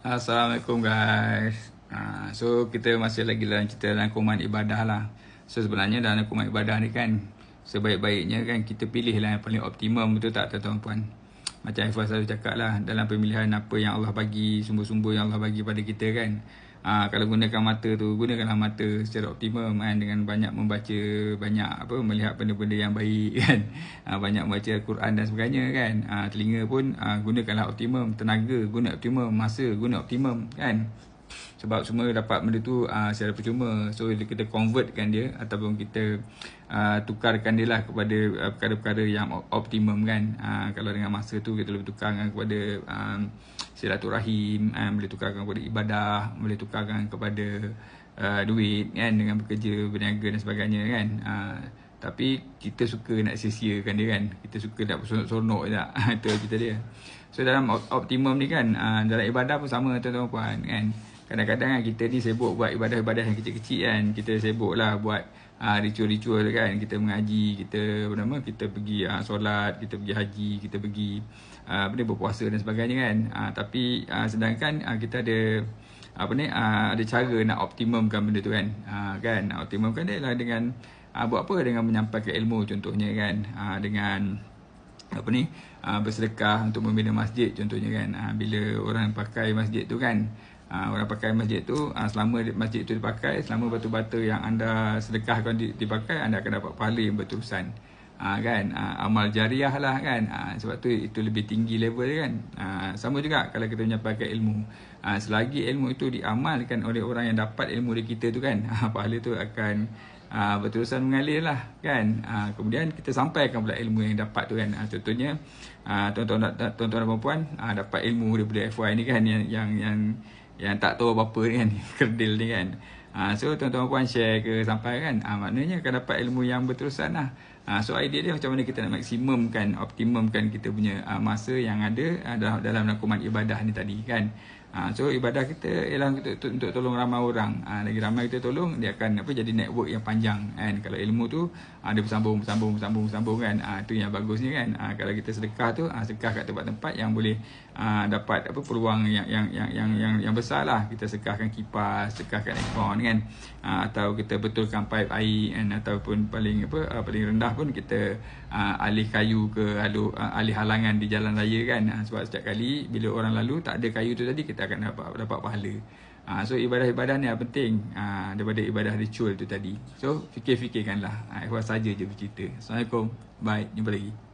Assalamualaikum guys. So kita masih lagi dalam cerita dalam rangkuman ibadah lah. So sebenarnya dalam rangkuman ibadah ni kan, sebaik-baiknya kan kita pilih lah yang paling optimum, betul tak tuan-tuan puan? Macam Haifaz selalu cakap lah, dalam pemilihan apa yang Allah bagi, sumber-sumber yang Allah bagi pada kita kan. Kalau gunakan mata tu, gunakanlah mata secara optimum kan, dengan banyak membaca, banyak apa melihat benda-benda yang baik kan. Banyak membaca Al-Quran dan sebagainya kan. Telinga pun gunakanlah optimum, tenaga guna optimum, masa guna optimum kan. Sebab semua dapat benda tu secara percuma. So kita convertkan dia ataupun kita tukarkan dia lah kepada perkara-perkara yang optimum kan. Kalau dengan masa tu kita boleh tukarkan kepada silaturahim, boleh tukarkan kepada ibadah, boleh tukarkan kepada duit kan, dengan bekerja, berniaga dan sebagainya kan. Tapi kita suka nak sia-siakan dia kan. Kita suka nak bersonok-sonok je tak. Itu cerita dia. So dalam optimum ni kan, dalam ibadah pun sama tuan-tuan puan kan. Kadang-kadang kan kita ni sibuk buat ibadah-ibadah yang kecil-kecil kan. Kita sibuk lah buat ritual-ritual kan. Kita mengaji, kita kita pergi solat, kita pergi haji, kita pergi berpuasa dan sebagainya kan. Tapi sedangkan kita ada ada cara nak optimumkan benda tu kan. Kan optimumkan dia lah dengan buat apa, dengan menyampaikan ilmu contohnya kan. Dengan bersedekah untuk membina masjid contohnya kan. Bila orang pakai masjid tu kan, orang pakai masjid tu, selama masjid tu dipakai, selama batu-bata yang anda sedekahkan dipakai, anda akan dapat pahala yang berterusan. Kan, amal jariah lah kan. Sebab tu itu lebih tinggi level kan. Sama juga kalau kita menyampaikan ilmu, selagi ilmu itu diamalkan oleh orang yang dapat ilmu dari kita tu kan, pahala tu akan berterusan mengalir lah kan. Kemudian kita sampaikan pula ilmu yang dapat tu kan. Contohnya tuan-tuan dan puan dapat ilmu daripada FY ni kan, yang tak tahu apa-apa ni kan, kerdil ni kan. So tuan-tuan puan share ke sampai kan, maknanya akan dapat ilmu yang berterusan lah. So idea dia macam mana kita nak maksimumkan, optimumkan kita punya masa yang ada dalam rangkuman ibadah ni tadi kan. So ibadah kita ialah untuk tolong ramai orang. Lagi ramai kita tolong, dia akan jadi network yang panjang kan. Kalau ilmu tu dia bersambung kan. Itu yang bagusnya kan. Kalau kita sedekah tu, sedekah kat tempat-tempat yang boleh dapat peluang yang besar lah. Kita sedekahkan kipas, sedekahkan aircon kan. Atau kita betulkan pipe air kan, ataupun paling rendah pun kita alih kayu ke alih halangan di jalan raya kan. Sebab setiap kali bila orang lalu tak ada kayu tu tadi, kita akan dapat pahala. So ibadah-ibadah ni penting daripada ibadah ritual tu tadi. So fikir-fikirkanlah. Saja je bercerita. Assalamualaikum. Bye. Jumpa lagi.